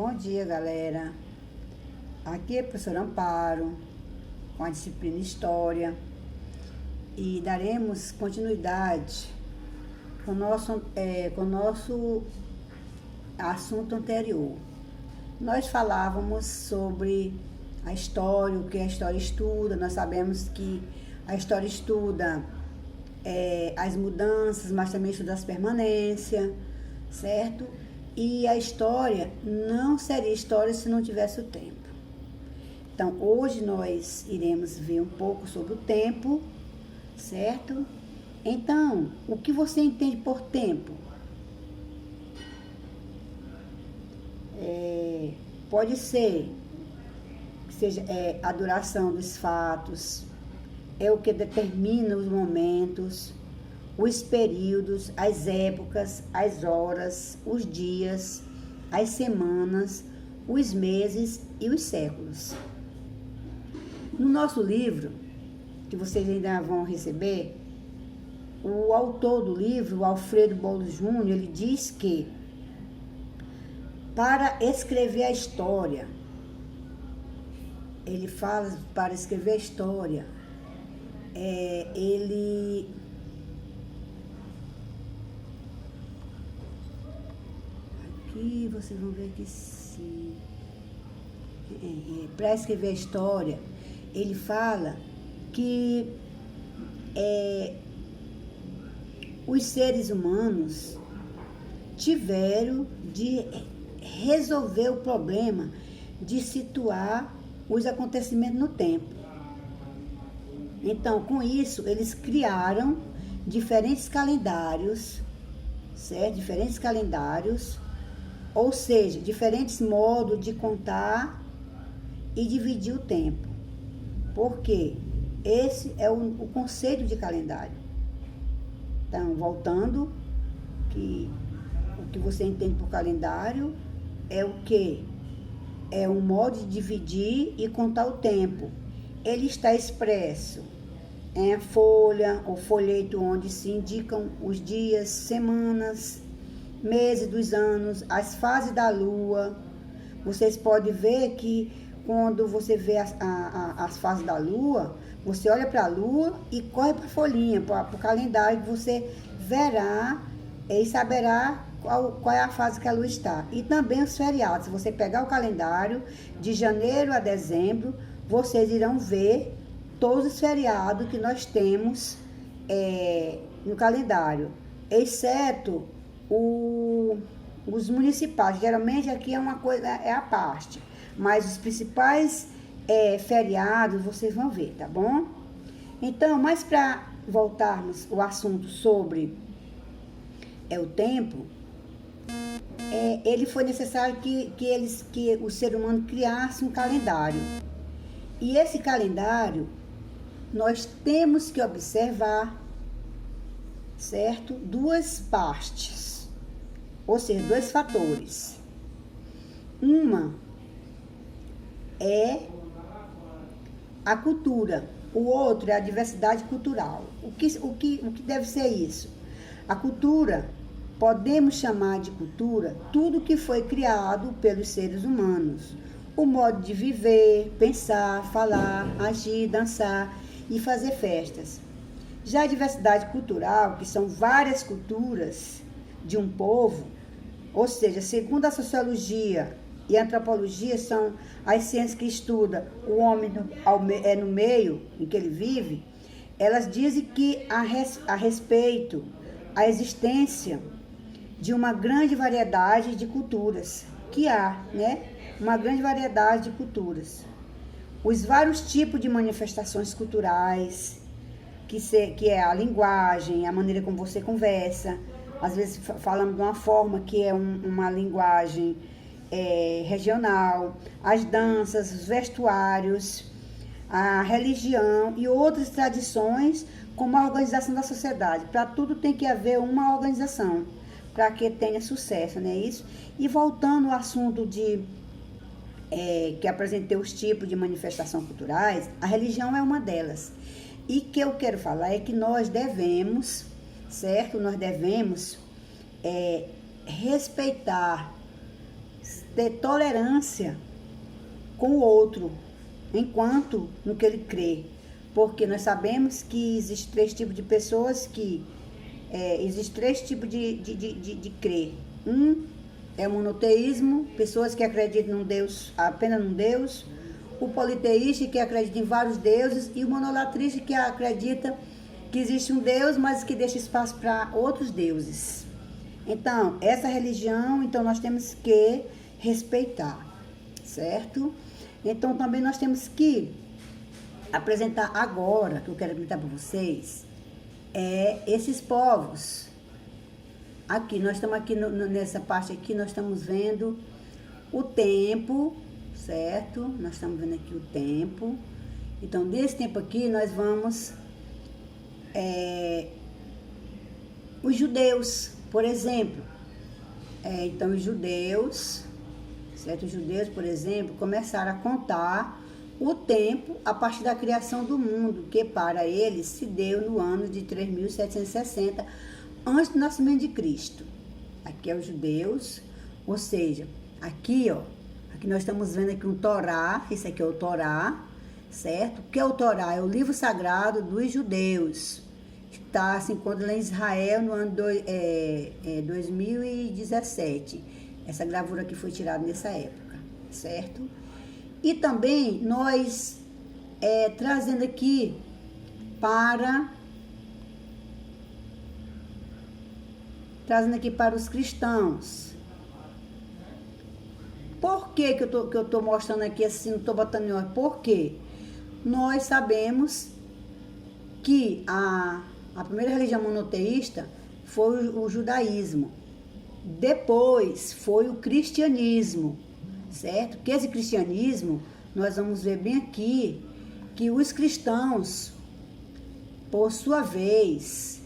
Bom dia, galera. Aqui é a professora Amparo, com a disciplina História, e daremos continuidade com o nosso assunto anterior. Nós falávamos sobre a história, o que a história estuda. Nós sabemos que a história estuda as mudanças, mas também estuda as permanências, certo? E a história não seria história se não tivesse o tempo. Então, hoje nós iremos ver um pouco sobre o tempo, certo? Então, o que você entende por tempo? Pode ser que seja a duração dos fatos, é o que determina os momentos, os períodos, as épocas, as horas, os dias, as semanas, os meses e os séculos. No nosso livro, que vocês ainda vão receber, o autor do livro, o Alfredo Bolo Júnior, ele diz que para escrever a história, ele fala para escrever a história, aqui vocês vão ver que para escrever a história, ele fala que os seres humanos tiveram de resolver o problema de situar os acontecimentos no tempo. Então, com isso, eles criaram diferentes calendários, certo? Diferentes calendários, ou seja, diferentes modos de contar e dividir o tempo. Porque esse é o conceito de calendário. Então, voltando, que o que você entende por calendário é o quê? É um modo de dividir e contar o tempo. Ele está expresso em folha ou folheto, onde se indicam os dias, semanas, meses dos anos, as fases da lua. Vocês podem ver que quando você vê as fases da lua, você olha para a lua e corre para a folhinha, para o calendário, que você verá e saberá qual é a fase que a lua está. E também os feriados. Se você pegar o calendário de janeiro a dezembro, vocês irão ver todos os feriados que nós temos no calendário, exceto os municipais. Geralmente aqui é uma coisa, é a parte, mas os principais feriados vocês vão ver, tá bom? Então, mas para voltarmos o assunto sobre o tempo, ele foi necessário que o ser humano criasse um calendário. E esse calendário, nós temos que observar, certo? Duas partes, ou seja, dois fatores. Uma é a cultura, o outro é a diversidade cultural. O que deve ser isso? A cultura, podemos chamar de cultura tudo que foi criado pelos seres humanos. O modo de viver, pensar, falar, agir, dançar e fazer festas. Já a diversidade cultural, que são várias culturas de um povo, ou seja, segundo a sociologia e a antropologia, são as ciências que estudam o homem no meio em que ele vive, elas dizem que a respeito a existência de uma grande variedade de culturas, que há, né? Uma grande variedade de culturas. Os vários tipos de manifestações culturais, que é a linguagem, a maneira como você conversa. Às vezes falamos de uma forma que é uma linguagem regional, as danças, os vestuários, a religião e outras tradições, como a organização da sociedade. Para tudo tem que haver uma organização, para que tenha sucesso, não é isso? E voltando ao assunto que apresentei os tipos de manifestação culturais, a religião é uma delas. E que eu quero falar é que nós devemos, certo? Nós devemos respeitar ter tolerância com o outro, enquanto no que ele crê. Porque nós sabemos que existem três tipos de pessoas existem três tipos de crer. Um é o monoteísmo, pessoas que acreditam num Deus, apenas num Deus. O politeísta, que acredita em vários deuses. E o monolatrista, que acredita que existe um Deus, mas que deixa espaço para outros deuses. Então, essa religião, então nós temos que respeitar, certo? Então, também nós temos que apresentar agora, que eu quero apresentar para vocês, esses povos. Aqui, nós estamos aqui nessa parte aqui, nós estamos vendo o tempo, certo? Nós estamos vendo aqui o tempo. Então, desse tempo aqui, nós vamos... os judeus, por exemplo. Então, os judeus, certo? Os judeus, por exemplo, começaram a contar o tempo a partir da criação do mundo, que para eles se deu no ano de 3.760 antes do nascimento de Cristo. Aqui é os judeus, ou seja, aqui nós estamos vendo aqui um Torá, esse aqui é o Torá, certo? O que é o Torá? É o livro sagrado dos judeus. Se encontra lá em Israel no ano 2017. Essa gravura aqui foi tirada nessa época, certo? E também nós trazendo aqui para os cristãos. Por que eu tô mostrando aqui assim, não estou botando em ordem? Porque nós sabemos que a primeira religião monoteísta foi o judaísmo. Depois foi o cristianismo, certo? Que esse cristianismo, nós vamos ver bem aqui, que os cristãos, por sua vez,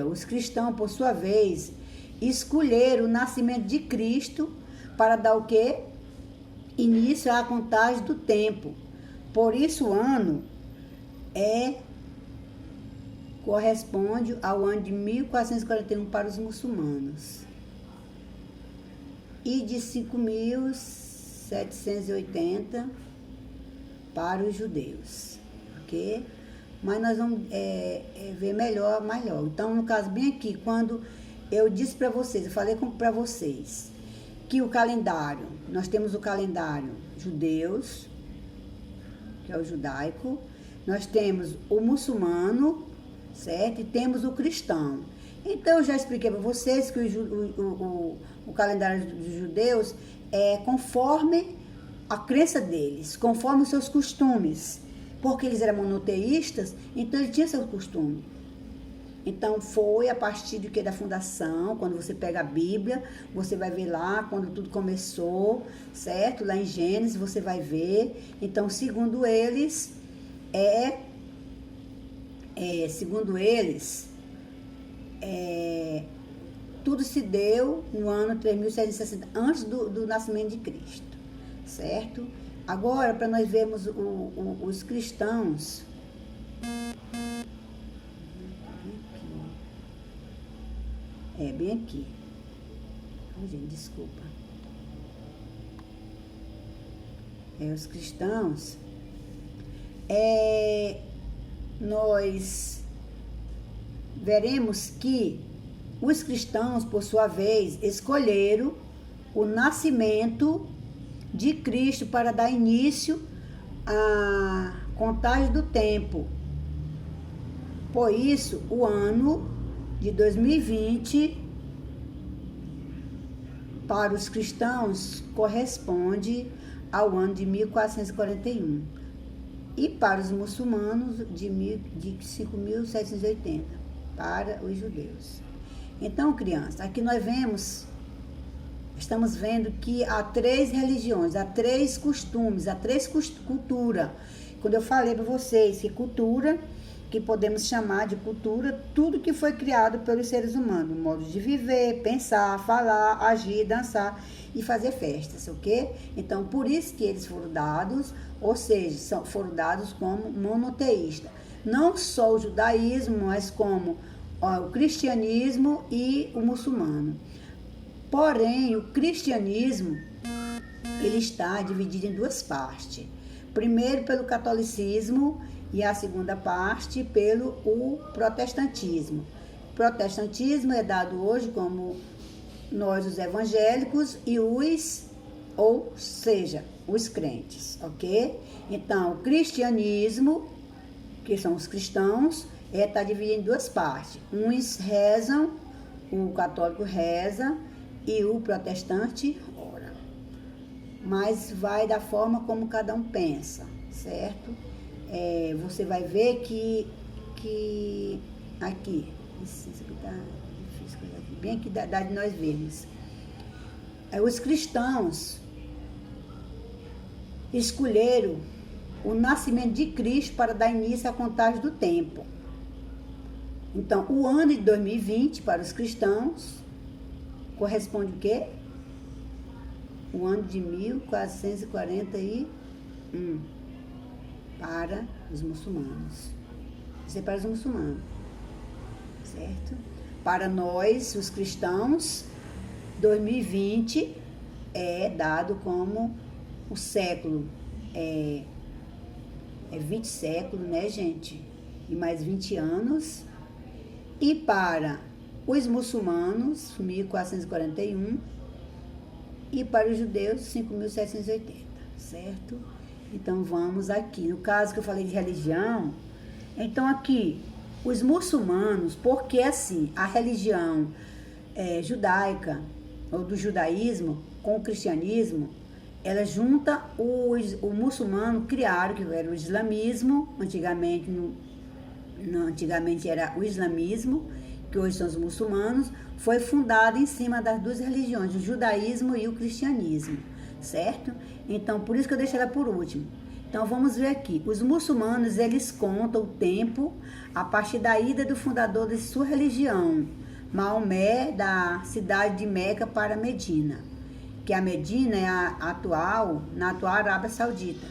os cristãos, por sua vez, escolheram o nascimento de Cristo para dar o quê? Início à contagem do tempo. Por isso o ano corresponde ao ano de 1441 para os muçulmanos e de 5.780 para os judeus, ok? Mas nós vamos ver melhor. Então, no caso, bem aqui, quando eu disse para vocês, eu falei para vocês que o calendário, nós temos o calendário judeus, que é o judaico, nós temos o muçulmano, certo? E temos o cristão. Então, eu já expliquei para vocês que o calendário dos judeus é conforme a crença deles, conforme os seus costumes. Porque eles eram monoteístas, então eles tinham seu costume. Então, foi a partir da fundação, quando você pega a Bíblia, você vai ver lá quando tudo começou, certo? Lá em Gênesis, você vai ver. Então, segundo eles, tudo se deu no ano 3.760, antes do nascimento de Cristo, certo? Agora, para nós vermos os cristãos, bem aqui. Ai, gente, desculpa. Os cristãos, nós veremos que os cristãos, por sua vez, escolheram o nascimento de Cristo para dar início à contagem do tempo. Por isso, o ano de 2020 para os cristãos corresponde ao ano de 1441 e para os muçulmanos de 5.780 para os judeus. Então, crianças, aqui nós estamos vendo que há três religiões, há três costumes, há três culturas. Quando eu falei para vocês que cultura, que podemos chamar de cultura, tudo que foi criado pelos seres humanos, modo de viver, pensar, falar, agir, dançar e fazer festas, ok? Então, por isso que eles foram dados, ou seja, foram dados como monoteísta. Não só o judaísmo, mas como o cristianismo e o muçulmano. Porém, o cristianismo, ele está dividido em duas partes. Primeiro pelo catolicismo e a segunda parte pelo o protestantismo. O protestantismo é dado hoje como nós, os evangélicos, e ou seja, os crentes, ok? Então, o cristianismo, que são os cristãos, está dividido em duas partes. Uns rezam, o católico reza e o protestante ora. Mas vai da forma como cada um pensa, certo? Você vai ver que aqui, isso aqui tá difícil, bem aqui dá de nós vermos. Os cristãos escolheram o nascimento de Cristo para dar início à contagem do tempo. Então, o ano de 2020 para os cristãos corresponde o quê? O ano de 1441 para os muçulmanos. Isso é para os muçulmanos, certo? Para nós, os cristãos, 2020 é dado como o século, 20 séculos, né, gente? E mais 20 anos. E para os muçulmanos, 1441, e para os judeus, 5.780, certo? Então, vamos aqui. No caso que eu falei de religião, então aqui, os muçulmanos, porque assim, a religião judaica, ou do judaísmo, com o cristianismo, ela junta o muçulmano, criaram, que era o islamismo, antigamente era o islamismo, que hoje são os muçulmanos, foi fundado em cima das duas religiões, o judaísmo e o cristianismo, certo? Então, por isso que eu deixei ela por último. Então, vamos ver aqui. Os muçulmanos, eles contam o tempo a partir da ida do fundador de sua religião, Maomé, da cidade de Meca para Medina, que a Medina é na atual Arábia Saudita.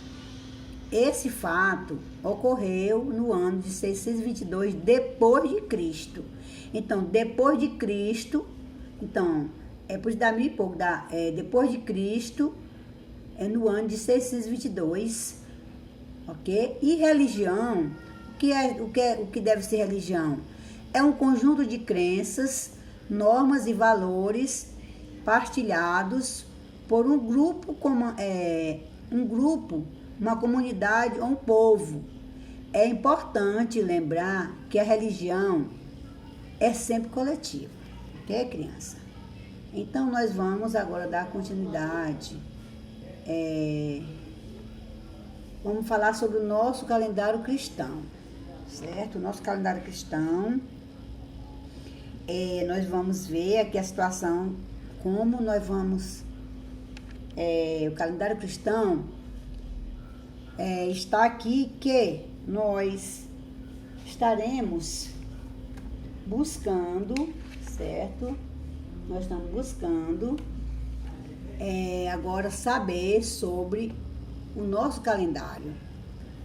Esse fato ocorreu no ano de 622 depois de Cristo. Então, depois de Cristo, então, por isso dá mil e pouco, depois de Cristo, no ano de 622, ok? E religião, o que deve ser religião? É um conjunto de crenças, normas e valores partilhados por um grupo, uma comunidade ou um povo. É importante lembrar que a religião é sempre coletiva, ok, criança? Então, nós vamos agora dar continuidade. Vamos falar sobre o nosso calendário cristão, certo? O nosso calendário cristão, nós vamos ver aqui a situação, como nós vamos... o calendário cristão está aqui que nós estaremos buscando, certo? Nós estamos buscando agora saber sobre o nosso calendário,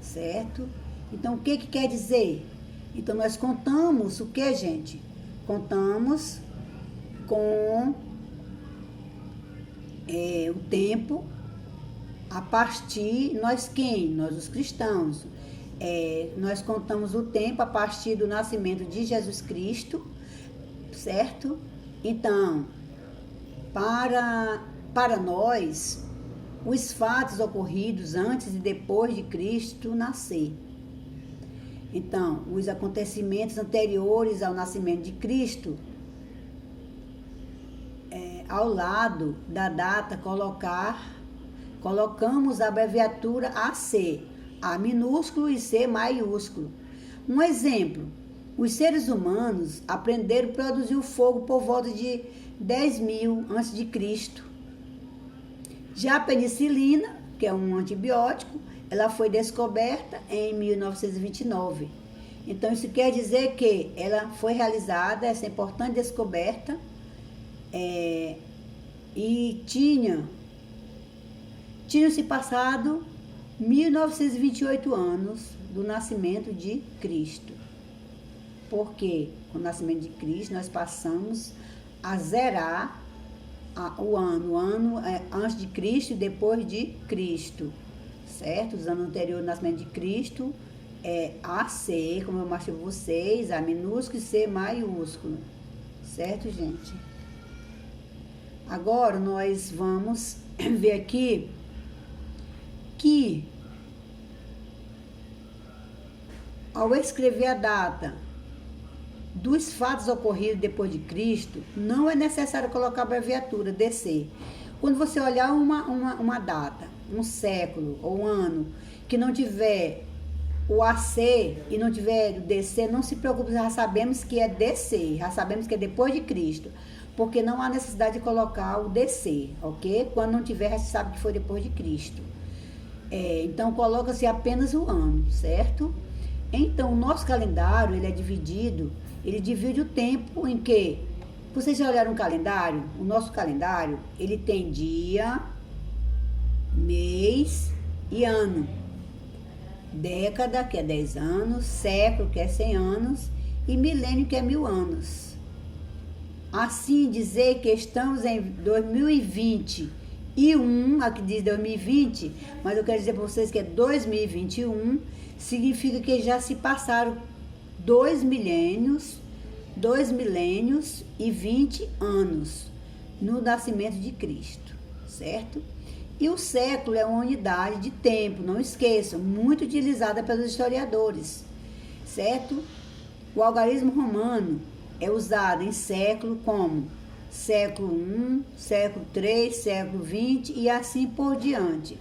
certo? Então, o que quer dizer? Então, nós contamos o que, gente? Contamos com o tempo a partir, nós os cristãos, nós contamos o tempo a partir do nascimento de Jesus Cristo, certo? Então, para nós, os fatos ocorridos antes e depois de Cristo nascer. Então, os acontecimentos anteriores ao nascimento de Cristo, ao lado da data colocamos a abreviatura AC, A minúsculo e C maiúsculo. Um exemplo, os seres humanos aprenderam a produzir o fogo por volta de 10.000 a.C. Já a penicilina, que é um antibiótico, ela foi descoberta em 1929. Então, isso quer dizer que ela foi realizada, essa importante descoberta, e tinham-se passado 1928 anos do nascimento de Cristo. Porque com o nascimento de Cristo nós passamos a zerar o ano é antes de Cristo e depois de Cristo, certo? Os anos anteriores ao nascimento de Cristo é AC, como eu mostrei para vocês, A minúsculo e C maiúsculo, certo, gente? Agora nós vamos ver aqui que ao escrever a data dos fatos ocorridos depois de Cristo, não é necessário colocar a abreviatura DC. Quando você olhar uma data, um século ou um ano, que não tiver o AC e não tiver o DC, não se preocupe, já sabemos que é DC, já sabemos que é depois de Cristo, porque não há necessidade de colocar o DC, ok? Quando não tiver, já se sabe que foi depois de Cristo. Então, coloca-se apenas o ano, certo? Então, o nosso calendário, ele divide o tempo em que, vocês já olharam o calendário? O nosso calendário, ele tem dia, mês e ano. Década, que é 10 anos, século, que é 100 anos, e milênio, que é 1000 anos. Assim, dizer que estamos em 2021, aqui diz 2020, mas eu quero dizer para vocês que é 2021, significa que já se passaram 2 milênios e 20 anos no nascimento de Cristo, certo? E o século é uma unidade de tempo, não esqueçam, muito utilizada pelos historiadores, certo? O algarismo romano é usado em século como século I, século III, século XX e assim por diante.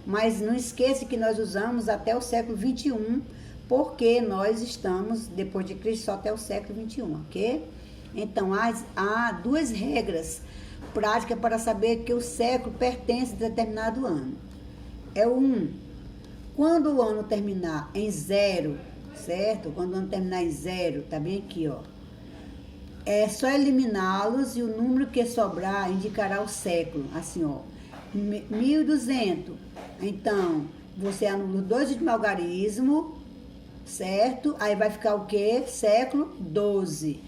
Mas não esqueça que nós usamos até o século XXI, porque nós estamos, depois de Cristo, só até o século XXI, ok? Então, há duas regras práticas para saber que o século pertence a determinado ano. É quando o ano terminar em 0, certo? Quando o ano terminar em 0, tá bem aqui, ó. É só eliminá-los e o número que sobrar indicará o século, assim, ó. 1200. Então, você anula os 2 últimos algarismos, certo? Aí vai ficar o quê? Século 12.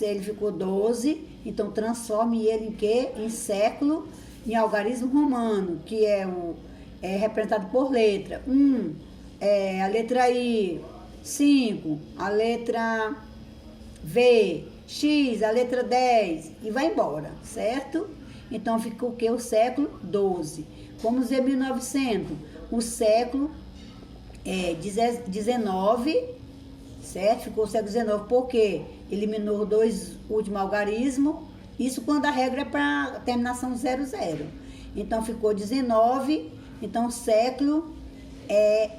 Ele ficou 12, então transforme ele em quê? Em século, em algarismo romano, que é representado por letra. A letra I, 5, a letra V, X, a letra 10, e vai embora, certo? Então ficou o quê? O século 12. Vamos dizer 1900, o século 19, certo? Ficou o século 19, porque eliminou os 2 últimos algarismos, isso quando a regra é para terminação 00. Então ficou 19, então o século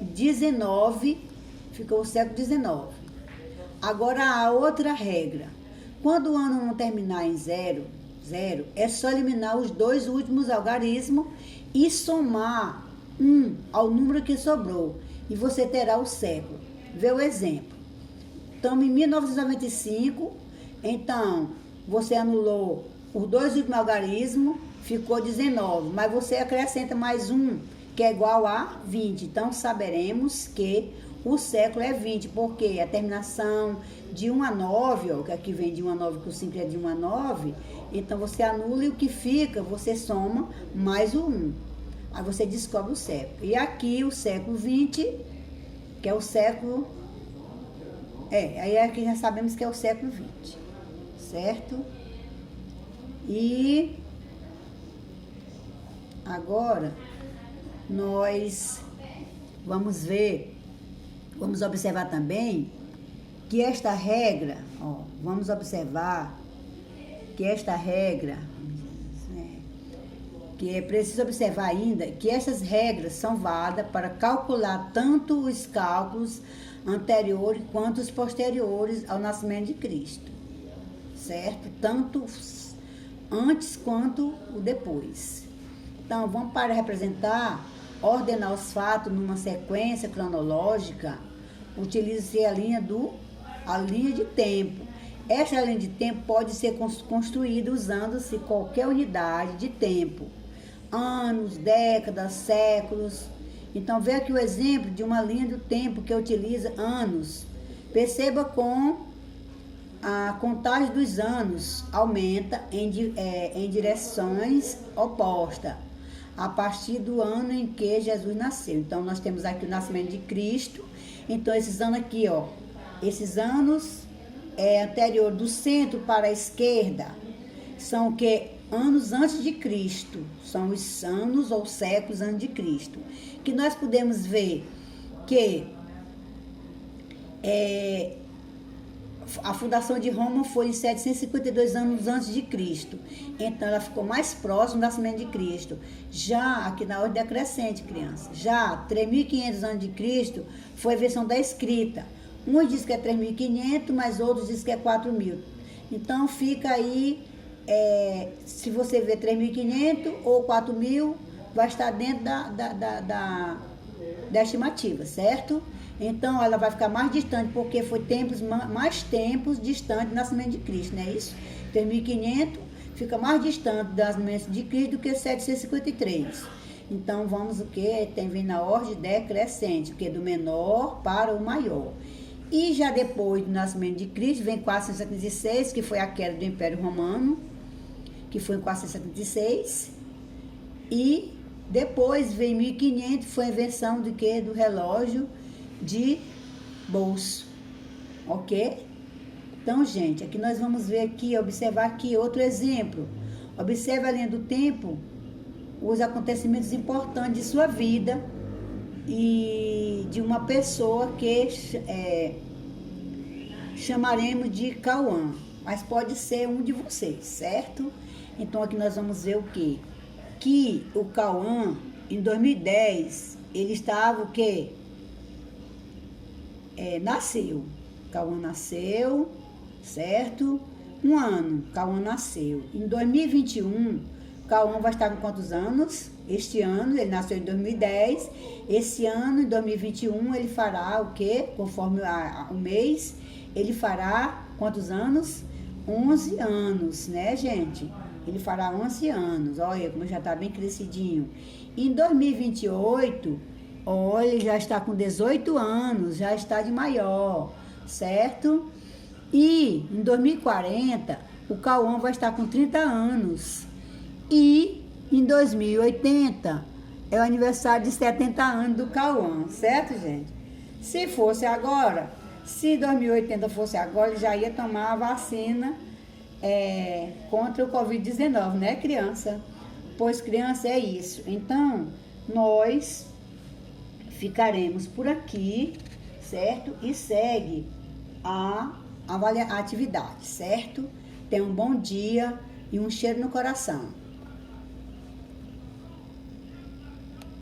19, ficou o século 19. Agora a outra regra, quando o ano não terminar em 0, é só eliminar os 2 últimos algarismos e somar 1 ao número que sobrou. E você terá o século. Vê o exemplo. Estamos em 1995, então você anulou os 2 últimos algarismos, ficou 19, mas você acrescenta mais 1, que é igual a 20. Então saberemos que o século é 20, porque a terminação de 1 a 9, ó, que aqui vem de 1 a 9, que o simples é de 1 a 9, então você anula e o que fica, você soma mais o 1. Aí você descobre o século. E aqui o século 20, que é o século... aí aqui já sabemos que é o século 20, certo? E agora nós vamos observar também que esta regra, vamos observar que esta regra, que é preciso observar ainda que essas regras são válidas para calcular tanto os cálculos anteriores quanto os posteriores ao nascimento de Cristo, certo? Tanto antes quanto o depois. Então, vamos para representar, ordenar os fatos numa sequência cronológica, utilize-se a linha de tempo. Esta linha de tempo pode ser construída usando-se qualquer unidade de tempo, anos, décadas, séculos. Então, veja aqui o exemplo de uma linha do tempo que utiliza anos. Perceba com a contagem dos anos aumenta em direções opostas, a partir do ano em que Jesus nasceu. Então, nós temos aqui o nascimento de Cristo. Então, esses anos aqui, ó, esses anos anterior do centro para a esquerda, são o que? Anos antes de Cristo. São os anos ou séculos antes de Cristo. Que nós podemos ver que a fundação de Roma foi em 752 anos antes de Cristo. Então, ela ficou mais próxima do nascimento de Cristo. Já aqui na ordem decrescente, criança. Já 3.500 antes de Cristo foi a versão da escrita. Uns dizem que é 3.500, mas outros dizem que é 4.000. Então, fica aí, se você vê 3.500 ou 4.000, vai estar dentro da estimativa, certo? Então, ela vai ficar mais distante, porque foi mais tempos distante do nascimento de Cristo, não é isso? 3.500 fica mais distante do nascimento de Cristo do que 753. Então, vamos o quê? Tem vindo na ordem decrescente, porque do menor para o maior. E já depois do nascimento de Cristo, vem 476, que foi a queda do Império Romano, que foi em 476. E depois vem 1500, foi a invenção do quê? Do relógio de bolso, ok? Então, gente, aqui nós vamos ver aqui, observar aqui outro exemplo. Observe a linha do tempo, os acontecimentos importantes de sua vida e de uma pessoa que chamaremos de Cauã, mas pode ser um de vocês, certo? Então, aqui nós vamos ver o quê? Que o Cauã, em 2010, ele estava o quê? Nasceu. Cauã nasceu, certo? Um ano, Cauã nasceu. Em 2021, Cauã vai estar com quantos anos? Este ano, ele nasceu em 2010. Esse ano, em 2021, ele fará o quê? Conforme o mês, ele fará quantos anos? 11 anos, né, gente? Ele fará 11 anos. Olha como já está bem crescidinho. Em 2028, olha, ele já está com 18 anos, já está de maior, certo? E em 2040, o Cauã vai estar com 30 anos. E em 2080, é o aniversário de 70 anos do Cauã, certo, gente? Se fosse agora, se 2080 fosse agora, ele já ia tomar a vacina contra o Covid-19, né, criança? Pois criança é isso. Então, nós ficaremos por aqui, certo? E segue a atividade, certo? Tenha um bom dia e um cheiro no coração.